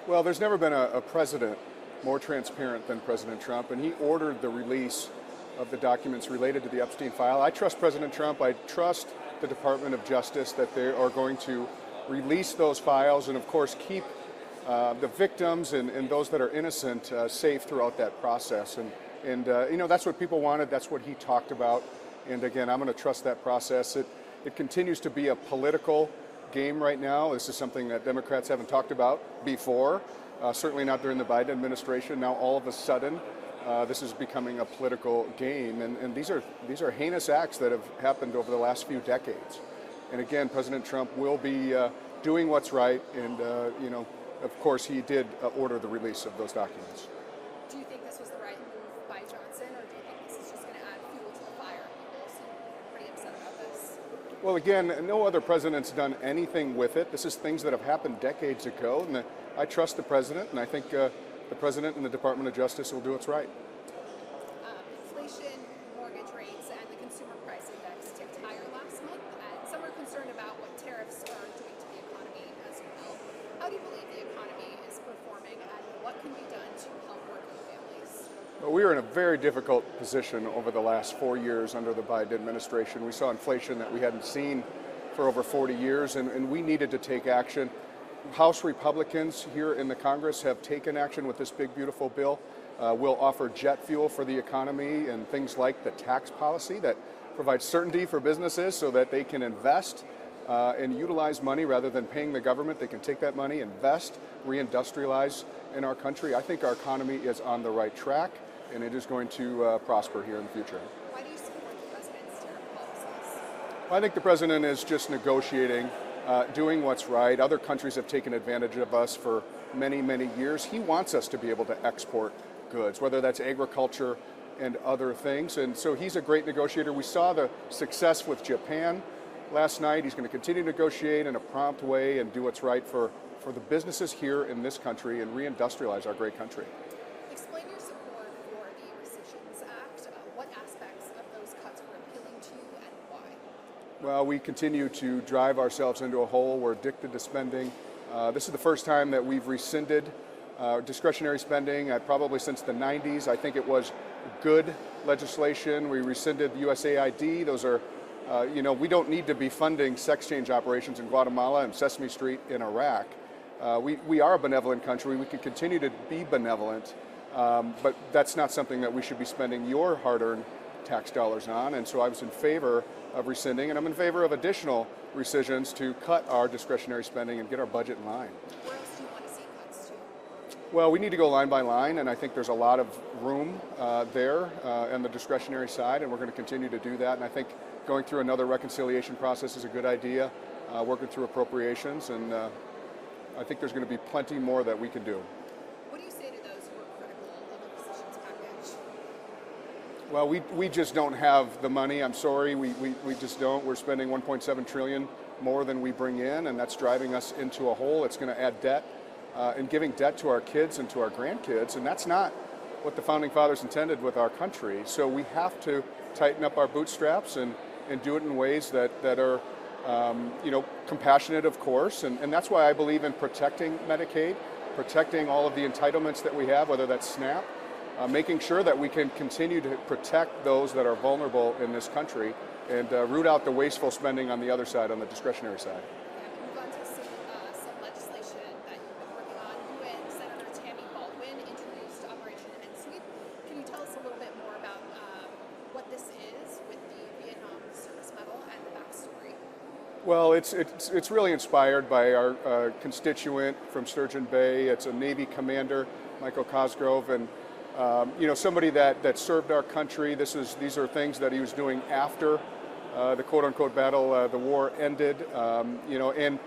Well, there's never been a president more transparent than President Trump, and he ordered the release of the documents related to the Epstein file. I trust President Trump. I trust the Department of Justice that they are going to release those files and, of course, keep the victims and those that are innocent safe throughout that process. And you know, that's what people wanted. That's what he talked about. And again, I'm going to trust that process. It continues to be a political game right now. This is something that Democrats haven't talked about before, certainly not during the Biden administration. Now all of a sudden, this is becoming a political game, and these are heinous acts that have happened over the last few decades. And again, President Trump will be doing what's right, and you know, of course, he did order the release of those documents. Do you think this was the right move by Johnson, or do you think this is just going to add fuel to the fire? People seem pretty upset about this. Well, again, no other president's done anything with it. This is things that have happened decades ago, and I trust the president, and I think the president and the Department of Justice will do what's right. Inflation, mortgage rates, and the consumer price index ticked higher last month, and some are concerned about what tariffs are doing to the economy as well. How do you believe the economy is performing, and what can be done to help working families? Well, we were in a very difficult position over the last 4 years under the Biden administration. We saw inflation that we hadn't seen for over 40 years, and we needed to take action. House Republicans here in the Congress have taken action with this big, beautiful bill. We'll offer jet fuel for the economy and things like the tax policy that provides certainty for businesses so that they can invest and utilize money rather than paying the government. They can take that money, invest, reindustrialize in our country. I think our economy is on the right track, and it is going to prosper here in the future. Why do you support the president's tariff policies? Well, I think the president is just negotiating, doing what's right. Other countries have taken advantage of us for many, many years. He wants us to be able to export goods, whether that's agriculture and other things. And so he's a great negotiator. We saw the success with Japan last night. He's going to continue to negotiate in a prompt way and do what's right for the businesses here in this country and reindustrialize our great country. Explain your support for the Rescissions Act. What aspects of those cuts were appealing to you and why? Well, we continue to drive ourselves into a hole. We're addicted to spending. This is the first time that we've rescinded discretionary spending, probably since the 90s. I think it was good legislation. We rescinded USAID. Those are, you know, we don't need to be funding sex change operations in Guatemala and Sesame Street in Iraq. We are a benevolent country. We can continue to be benevolent, but that's not something that we should be spending your hard-earned tax dollars on. And so I was in favor of rescinding, and I'm in favor of additional rescissions to cut our discretionary spending and get our budget in line. Where else do you want to see cuts to? Well, we need to go line by line, and I think there's a lot of room there on the discretionary side, and we're going to continue to do that. And I think going through another reconciliation process is a good idea, working through appropriations, and I think there's going to be plenty more that we can do. What do you say to those who are critical of the Rescissions package? Well, we just don't have the money. I'm sorry, we just don't. We're spending $1.7 trillion more than we bring in, and that's driving us into a hole. It's going to add debt and giving debt to our kids and to our grandkids, and that's not what the Founding Fathers intended with our country. So we have to tighten up our bootstraps and do it in ways that are you know, compassionate, of course, and that's why I believe in protecting Medicaid, protecting all of the entitlements that we have, whether that's SNAP, making sure that we can continue to protect those that are vulnerable in this country and root out the wasteful spending on the other side, on the discretionary side. Move on to some legislation that you've been working on. You and Senator Tammy Baldwin introduced Operation End Sweep. Can you tell us a little bit more about what this is with the Vietnam Service Medal and the backstory? Well, it's really inspired by our constituent from Sturgeon Bay. It's a Navy commander, Michael Cosgrove, and you know, somebody that served our country. These are things that he was doing after the quote-unquote battle, the war ended. You know, and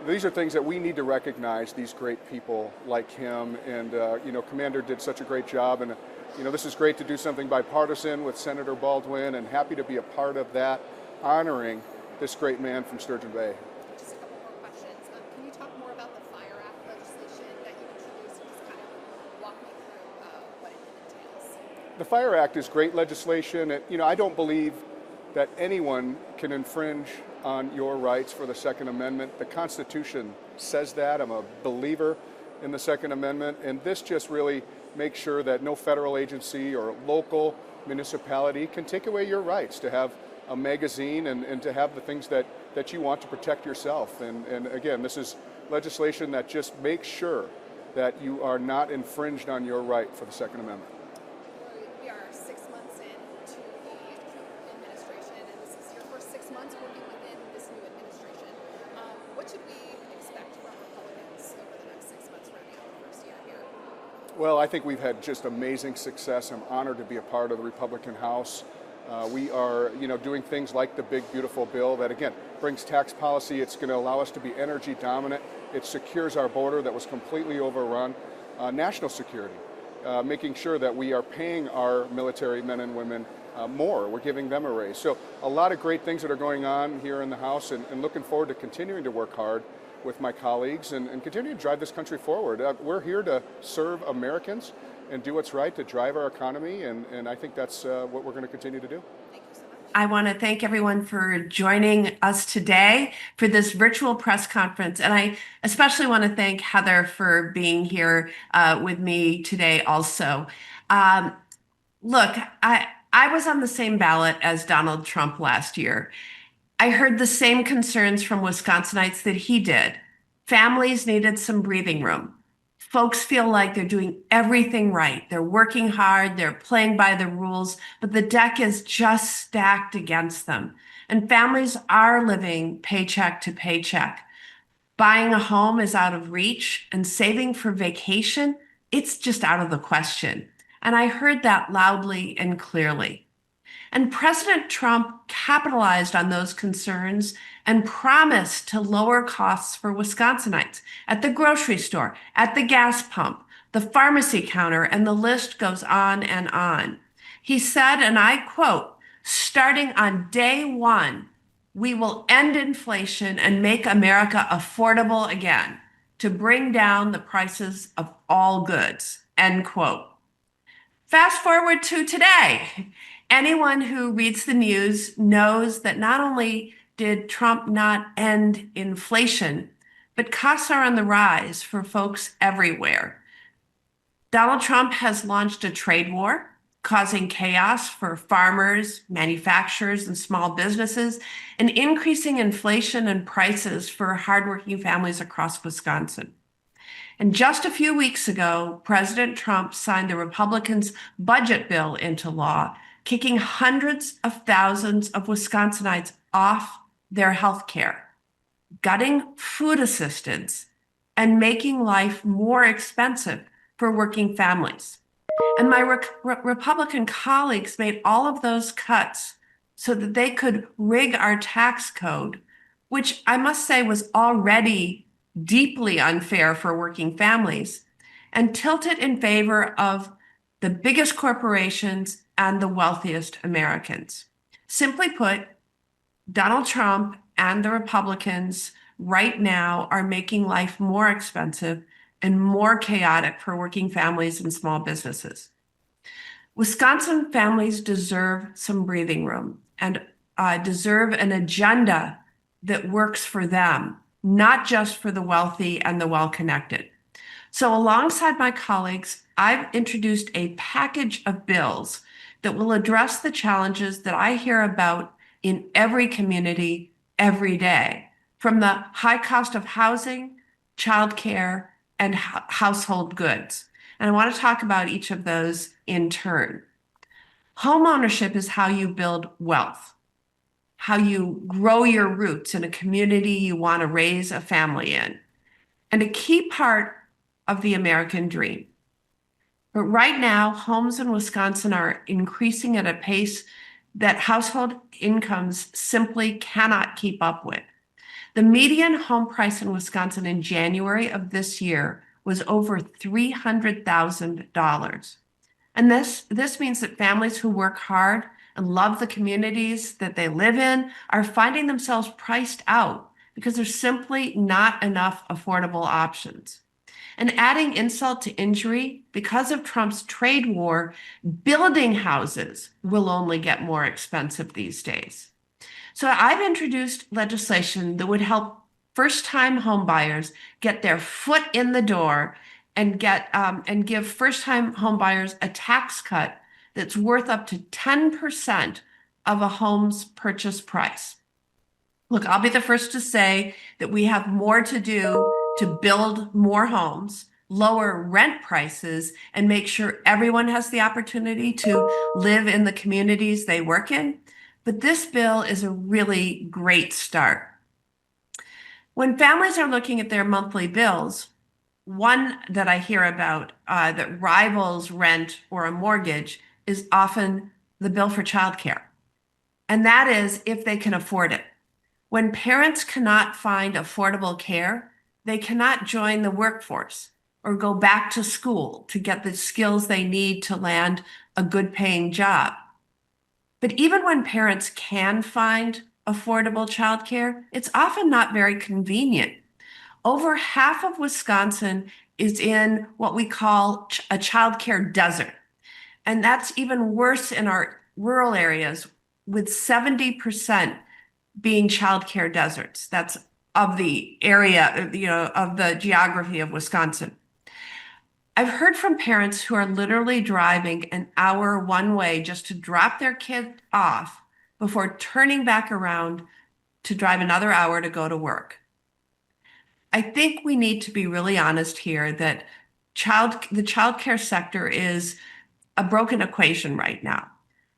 these are things that we need to recognize. These great people like him, and you know, Commander did such a great job. And you know, this is great to do something bipartisan with Senator Baldwin, and happy to be a part of that, honoring this great man from Sturgeon Bay. Just a couple more questions. Can you talk more about the Fire Act legislation that you introduced and just kind of walk me through what it entails? The Fire Act is great legislation. You know, I don't believe that anyone can infringe on your rights for the Second Amendment. The Constitution says that. I'm a believer in the Second Amendment, and this just really makes sure that no federal agency or local municipality can take away your rights to have a magazine and to have the things that you want to protect yourself. And again, this is legislation that just makes sure that you are not infringed on your right for the Second Amendment. We are 6 months into the Trump administration, and this is your first 6 months working within this new administration. What should we expect from Republicans over the next 6 months rounding out the first year here? Well, I think we've had just amazing success. I'm honored to be a part of the Republican House. We are, doing things like the big, beautiful bill that, again, brings tax policy. It's going to allow us to be energy dominant. It secures our border that was completely overrun. National security, making sure that we are paying our military men and women more. We're giving them a raise. So a lot of great things that are going on here in the House, and looking forward to continuing to work hard with my colleagues and continue to drive this country forward. We're here to serve Americans and do what's right to drive our economy, and I think that's what we're going to continue to do. Thank you so much. I want to thank everyone for joining us today for this virtual press conference. And I especially want to thank Heather for being here with me today also. Look, I was on the same ballot as Donald Trump last year. I heard the same concerns from Wisconsinites that he did. Families needed some breathing room. Folks feel like they're doing everything right. They're working hard, they're playing by the rules, but the deck is just stacked against them. And families are living paycheck to paycheck. Buying a home is out of reach, and saving for vacation, it's just out of the question. And I heard that loudly and clearly. And President Trump capitalized on those concerns and promised to lower costs for Wisconsinites at the grocery store, at the gas pump, the pharmacy counter, and the list goes on and on. He said, and I quote, "Starting on day one, we will end inflation and make America affordable again to bring down the prices of all goods," end quote. Fast forward to today. Anyone who reads the news knows that not only did Trump not end inflation, but costs are on the rise for folks everywhere. Donald Trump has launched a trade war, causing chaos for farmers, manufacturers, and small businesses, and increasing inflation and prices for hardworking families across Wisconsin. And just a few weeks ago, President Trump signed the Republicans' budget bill into law, kicking hundreds of thousands of Wisconsinites off their health care, gutting food assistance, and making life more expensive for working families. And my Republican colleagues made all of those cuts so that they could rig our tax code, which I must say was already deeply unfair for working families, and tilt it in favor of the biggest corporations and the wealthiest Americans. Simply put, Donald Trump and the Republicans right now are making life more expensive and more chaotic for working families and small businesses. Wisconsin families deserve some breathing room and deserve an agenda that works for them, not just for the wealthy and the well-connected. So alongside my colleagues, I've introduced a package of bills that will address the challenges that I hear about in every community every day, from the high cost of housing, childcare, and household goods. And I want to talk about each of those in turn. Home ownership is how you build wealth, how you grow your roots in a community you want to raise a family in, and a key part of the American dream. But right now, homes in Wisconsin are increasing at a pace that household incomes simply cannot keep up with. The median home price in Wisconsin in January of this year was over $300,000. And this means that families who work hard and love the communities that they live in are finding themselves priced out because there's simply not enough affordable options. And adding insult to injury, because of Trump's trade war, building houses will only get more expensive these days. So I've introduced legislation that would help first-time home buyers get their foot in the door and give first-time home buyers a tax cut that's worth up to 10% of a home's purchase price. Look, I'll be the first to say that we have more to do to build more homes, lower rent prices, and make sure everyone has the opportunity to live in the communities they work in. But this bill is a really great start. When families are looking at their monthly bills, one that I hear about that rivals rent or a mortgage is often the bill for childcare. And that is if they can afford it. When parents cannot find affordable care, they cannot join the workforce or go back to school to get the skills they need to land a good paying job. But even when parents can find affordable childcare, it's often not very convenient. Over half of Wisconsin is in what we call a childcare desert. And that's even worse in our rural areas, with 70% being childcare deserts. That's of the area, of the geography of Wisconsin. I've heard from parents who are literally driving an hour one way just to drop their kid off before turning back around to drive another hour to go to work. I think we need to be really honest here that the childcare sector is a broken equation right now.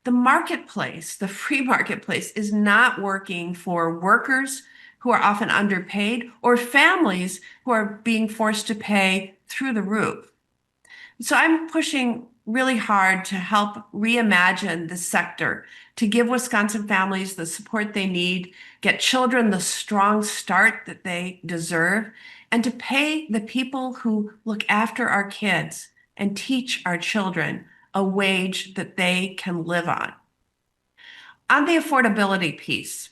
The marketplace, the free marketplace, is not working for workers who are often underpaid or families who are being forced to pay through the roof. So I'm pushing really hard to help reimagine the sector, to give Wisconsin families the support they need, get children the strong start that they deserve, and to pay the people who look after our kids and teach our children a wage that they can live on. On the affordability piece,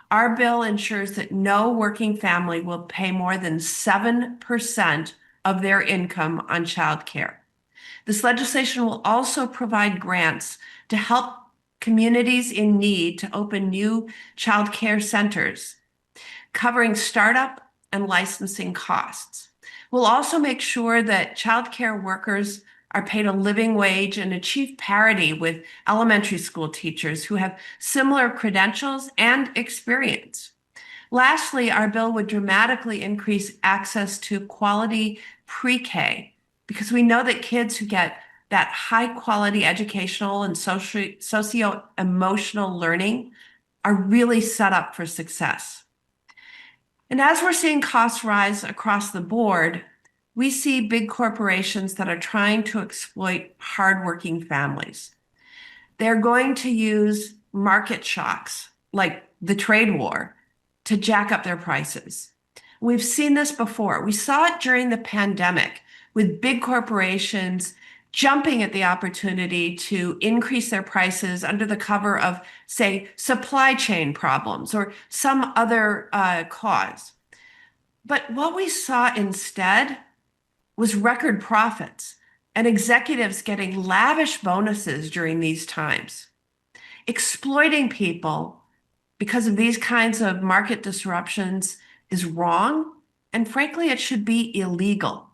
our bill ensures that no working family will pay more than 7% of their income on childcare. This legislation will also provide grants to help communities in need to open new child care centers, covering startup and licensing costs. We'll also make sure that child care workers are paid a living wage and achieve parity with elementary school teachers who have similar credentials and experience. Lastly, our bill would dramatically increase access to quality pre-K, because we know that kids who get that high quality educational and socio-emotional learning are really set up for success. And as we're seeing costs rise across the board, we see big corporations that are trying to exploit hardworking families. They're going to use market shocks like the trade war to jack up their prices. We've seen this before. We saw it during the pandemic, with big corporations jumping at the opportunity to increase their prices under the cover of, say, supply chain problems or some other cause. But what we saw instead was record profits and executives getting lavish bonuses during these times. Exploiting people because of these kinds of market disruptions is wrong, and frankly, it should be illegal.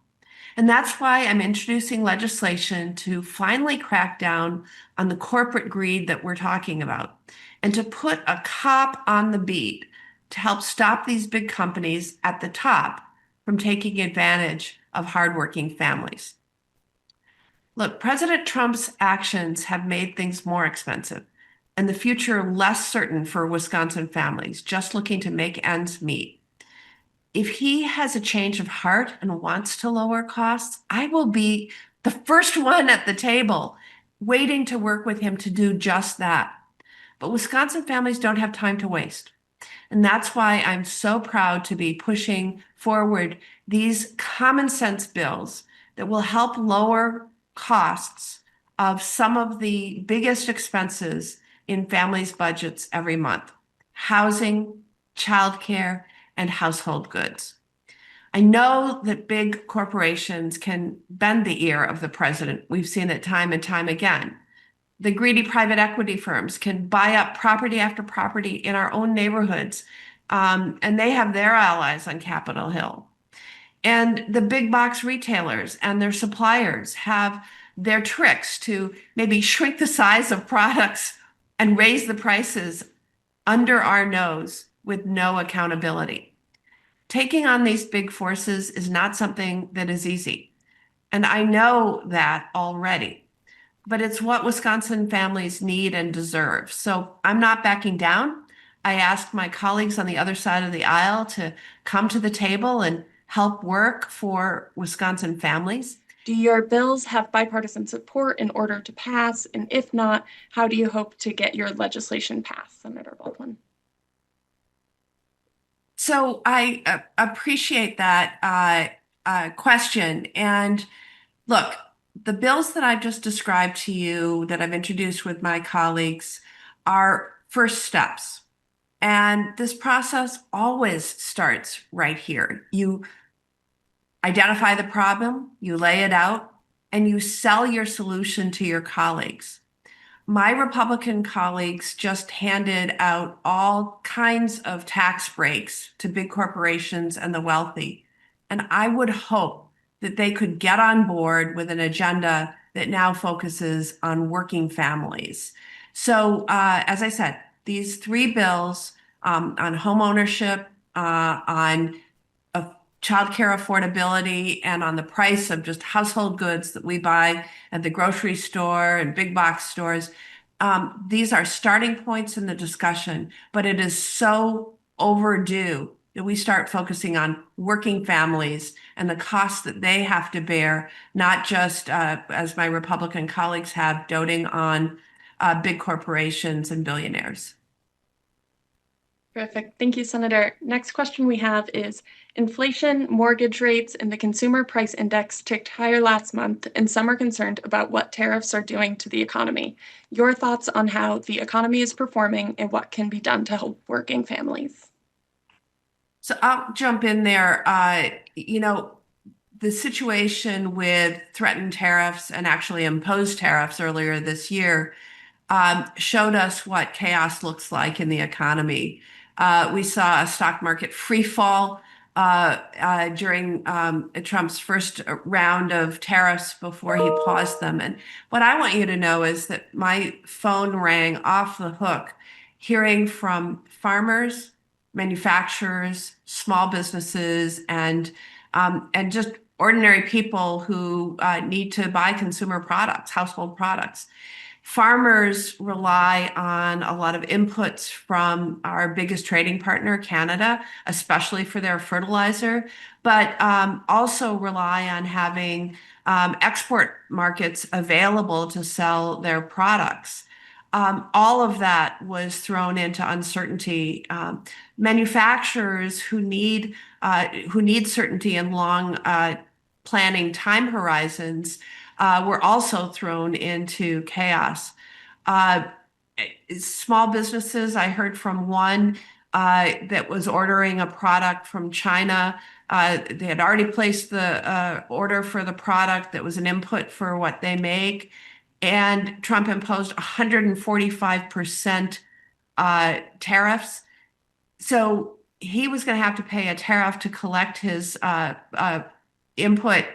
And that's why I'm introducing legislation to finally crack down on the corporate greed that we're talking about, and to put a cop on the beat to help stop these big companies at the top from taking advantage of hardworking families. Look, President Trump's actions have made things more expensive and the future less certain for Wisconsin families just looking to make ends meet. If he has a change of heart and wants to lower costs, I will be the first one at the table waiting to work with him to do just that. But Wisconsin families don't have time to waste. And that's why I'm so proud to be pushing forward these common sense bills that will help lower costs of some of the biggest expenses in families' budgets every month: housing, childcare, and household goods. I know that big corporations can bend the ear of the president. We've seen it time and time again. The greedy private equity firms can buy up property after property in our own neighborhoods, and they have their allies on Capitol Hill. And the big box retailers and their suppliers have their tricks to maybe shrink the size of products and raise the prices under our nose with no accountability. Taking on these big forces is not something that is easy. And I know that already, but it's what Wisconsin families need and deserve. So I'm not backing down. I asked my colleagues on the other side of the aisle to come to the table and help work for Wisconsin families. Do your bills have bipartisan support in order to pass? And if not, how do you hope to get your legislation passed, Senator Baldwin? So I appreciate that question. And look, the bills that I've just described to you, that I've introduced with my colleagues, are first steps. And this process always starts right here. You identify the problem, you lay it out, and you sell your solution to your colleagues. My Republican colleagues just handed out all kinds of tax breaks to big corporations and the wealthy. And I would hope that they could get on board with an agenda that now focuses on working families. So, as I said, these three bills on home ownership, on childcare affordability, and on the price of just household goods that we buy at the grocery store and big box stores. These are starting points in the discussion, but it is so overdue that we start focusing on working families and the costs that they have to bear, not just, as my Republican colleagues have, doting on big corporations and billionaires. Terrific. Thank you, Senator. Next question we have is, inflation, mortgage rates, and the consumer price index ticked higher last month, and some are concerned about what tariffs are doing to the economy. Your thoughts on how the economy is performing and what can be done to help working families? So I'll jump in there. The situation with threatened tariffs and actually imposed tariffs earlier this year showed us what chaos looks like in the economy. We saw a stock market free fall during Trump's first round of tariffs before he paused them. And what I want you to know is that my phone rang off the hook, hearing from farmers, manufacturers, small businesses, and just ordinary people who need to buy consumer products, household products. Farmers rely on a lot of inputs from our biggest trading partner, Canada, especially for their fertilizer, but also rely on having export markets available to sell their products. All of that was thrown into uncertainty. Manufacturers who need certainty and long planning time horizons were also thrown into chaos. Small businesses, I heard from one that was ordering a product from China. They had already placed the order for the product that was an input for what they make. And Trump imposed 145% tariffs. So he was going to have to pay a tariff to collect his input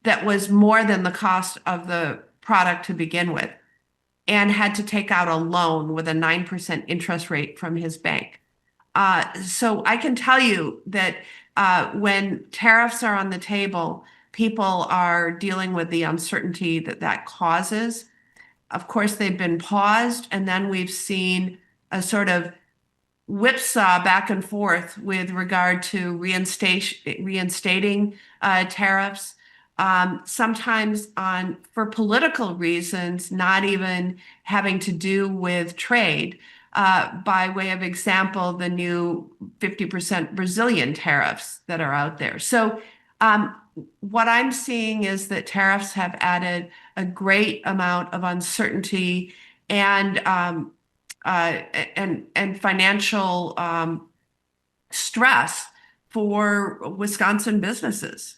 that was more than the cost of the product to begin with, and had to take out a loan with a 9% interest rate from his bank. So I can tell you that when tariffs are on the table, people are dealing with the uncertainty that causes. Of course, they've been paused, and then we've seen a sort of whipsaw back and forth with regard to reinstating tariffs. Sometimes for political reasons, not even having to do with trade. By way of example, the new 50% Brazilian tariffs that are out there. So what I'm seeing is that tariffs have added a great amount of uncertainty and financial stress for Wisconsin businesses.